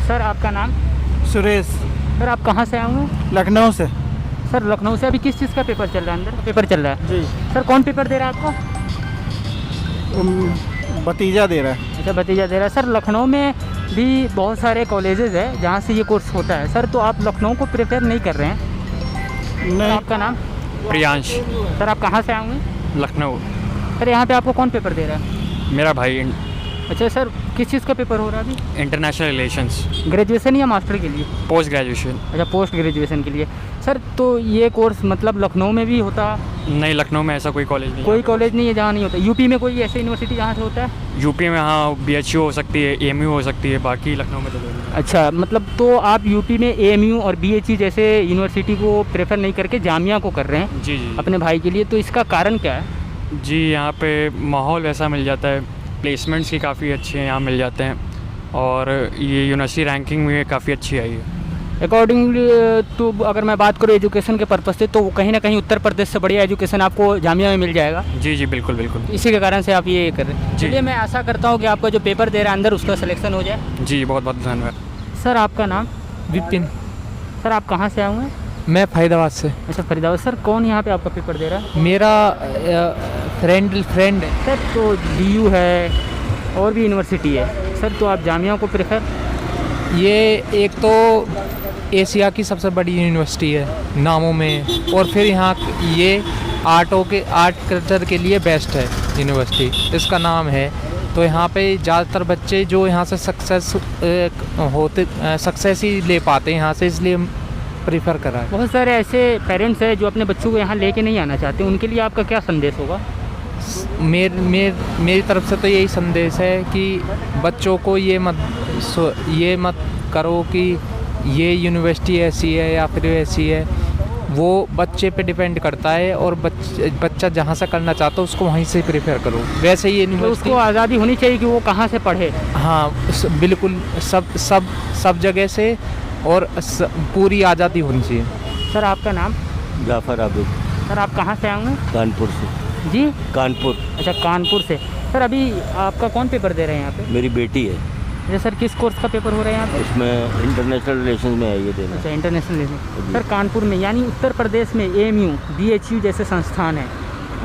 Sir आपका नाम? Suresh. Sir आप कहाँ से आए हुए? लखनऊ से। सर लखनऊ से। अभी किस चीज़ का पेपर चल रहा है? अंदर पेपर चल रहा है जी। सर। कौन पेपर दे रहा है आपको? भतीजा दे रहा है। अच्छा भतीजा दे रहा है। सर लखनऊ में भी बहुत सारे कॉलेजेस हैं जहाँ से ये कोर्स होता है सर, तो आप लखनऊ को प्रेफर नहीं कर रहे हैं? नहीं। आपका नाम? प्रियांश। सर आप कहाँ से आए हुए? लखनऊ। सर यहाँ पे आपको कौन पेपर दे रहा है? मेरा भाई अच्छा सर किस चीज़ का पेपर हो रहा है अभी? इंटरनेशनल रिलेशंस, ग्रेजुएशन या मास्टर के लिए? Post graduation. अच्छा पोस्ट ग्रेजुएशन के लिए। सर तो ये कोर्स मतलब लखनऊ में भी होता? नहीं, लखनऊ में ऐसा कोई कॉलेज नहीं। कोई कॉलेज नहीं है जहाँ नहीं होता? यूपी में कोई ऐसी यूनिवर्सिटी जहाँ से होता है? यूपी में हाँ BHU हो सकती है, AMU हो सकती है, बाकी लखनऊ में तो नहीं। अच्छा मतलब तो आप यूपी में AMU और BHU जैसे यूनिवर्सिटी को प्रेफर नहीं करके जामिया को कर रहे हैं जी जी अपने भाई के लिए, तो इसका कारण क्या है? जी, यहाँ पे माहौल वैसा मिल जाता है, प्लेसमेंट्स ही काफ़ी अच्छे यहाँ मिल जाते हैं, और ये यूनिवर्सिटी रैंकिंग में काफ़ी अच्छी आई है। अकॉर्डिंगली तो अगर मैं बात करूँ एजुकेशन के पर्पज़ से, तो कहीं ना कहीं उत्तर प्रदेश से बढ़िया एजुकेशन आपको जामिया में मिल जाएगा। जी जी बिल्कुल बिल्कुल। इसी के कारण से आप ये कर रहे हैं। जी। चलिए मैं आशा करता हूँ कि आपका जो पेपर दे रहा है अंदर उसका सिलेक्शन हो जाए। जी बहुत बहुत धन्यवाद। सर आपका नाम? विपिन। सर आप कहाँ से आए हुए हैं? मैं फरीदाबाद से। अच्छा फरीदाबाद। सर कौन यहाँ पे आपका पेपर दे रहा है? मेरा फ्रेंड है। सर तो DU है और भी यूनिवर्सिटी है सर, तो आप जामिया को प्रेफर? ये एक तो एशिया की सबसे बड़ी यूनिवर्सिटी है नामों में, और फिर यहाँ ये आर्ट कल्चर के लिए बेस्ट है यूनिवर्सिटी, इसका नाम है। तो यहाँ पे ज़्यादातर बच्चे जो यहाँ से सक्सेस ही ले पाते हैं यहाँ से, इसलिए प्रीफर करा है। बहुत सारे ऐसे पेरेंट्स हैं जो अपने बच्चों को यहाँ लेके नहीं आना चाहते, उनके लिए आपका क्या संदेश होगा? मेरी तरफ से तो यही संदेश है कि बच्चों को ये मत करो कि ये यूनिवर्सिटी ऐसी है या फिर ऐसी है, वो बच्चे पे डिपेंड करता है, और बच्चा जहाँ से करना चाहता है उसको वहीं से प्रेफर करो। वैसे ये तो यूनिवर्सिटी उसको आज़ादी होनी चाहिए कि वो कहाँ से पढ़े। हाँ बिल्कुल, सब जगह से, और पूरी आज़ादी होनी चाहिए। सर आपका नाम? जाफर आबिद। सर आप कहाँ से आएंगे? कानपुर से। जी कानपुर। अच्छा कानपुर से। सर अभी आपका कौन पेपर दे रहे हैं यहाँ पे? मेरी बेटी है। अच्छा सर किस कोर्स का पेपर हो रहा है यहाँ पे? इसमें इंटरनेशनल रिलेशन में है ये देना। अच्छा इंटरनेशनल रिलेशन। सर कानपुर में यानी उत्तर प्रदेश में AMU BHU जैसे संस्थान है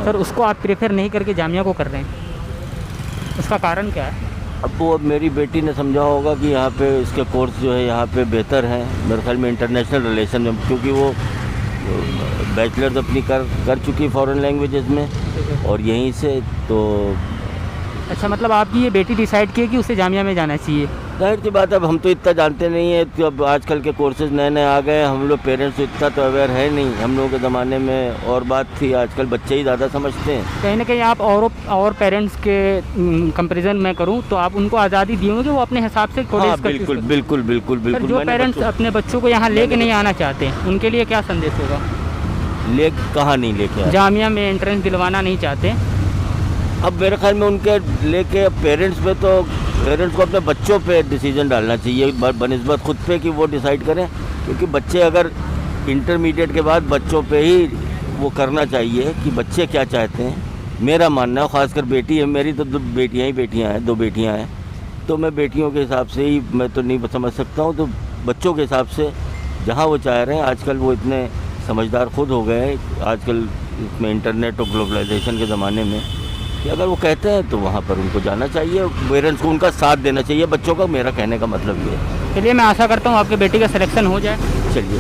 सर, उसको आप प्रेफर नहीं करके जामिया को कर रहे हैं, उसका कारण क्या है? अब वो मेरी बेटी ने समझा होगा कि यहाँ पे इसके कोर्स जो है यहाँ पे बेहतर हैं मेरे ख्याल में इंटरनेशनल रिलेशन में, क्योंकि वो बैचलर्स अपनी कर चुकी फॉरेन लैंग्वेजेस में और यहीं से। तो अच्छा मतलब आपकी ये बेटी डिसाइड की है कि उसे जामिया में जाना चाहिए? जाहिर सी बात है, अब हम तो इतना जानते नहीं है, तो अब आजकल के कोर्सेज नए नए आ गए, हम लोग पेरेंट्स तो इतना तो अवेयर है नहीं। हम लोगों के ज़माने में और बात थी, आजकल बच्चे ही ज़्यादा समझते हैं। कहीं ना कहीं आप और पेरेंट्स के कंपैरिजन में करूं तो आप उनको आज़ादी दी होंगे कि वो अपने हिसाब से हाँ बिल्कुल बिल्कुल बिल्कुल सर बिल्कुल। जो पेरेंट्स अपने बच्चों को यहाँ लेके नहीं आना चाहते उनके लिए क्या संदेश होगा? कहाँ नहीं लेके आए? जामिया में एंट्रेंस दिलवाना नहीं चाहते। अब मेरे ख्याल में उनके लेके पेरेंट्स पे, तो पेरेंट्स को अपने बच्चों पे डिसीजन डालना चाहिए बनिस्बत खुद पे कि वो डिसाइड करें, क्योंकि बच्चे अगर इंटरमीडिएट के बाद बच्चों पे ही वो करना चाहिए कि बच्चे क्या चाहते हैं। मेरा मानना है, ख़ासकर बेटी है मेरी, तो दो बेटियां हैं, तो मैं बेटियों के हिसाब से ही मैं तो नहीं समझ सकता हूँ, तो बच्चों के हिसाब से जहाँ वो चाह रहे हैं। आजकल वो इतने समझदार खुद हो गए हैं आजकल इसमें इंटरनेट और ग्लोबलाइजेशन के ज़माने में, कि अगर वो कहते हैं तो वहाँ पर उनको जाना चाहिए, पेरेंट्स को उनका साथ देना चाहिए बच्चों का। मेरा कहने का मतलब ये है। चलिए मैं आशा करता हूँ आपकी बेटी का सिलेक्शन हो जाए। चलिए।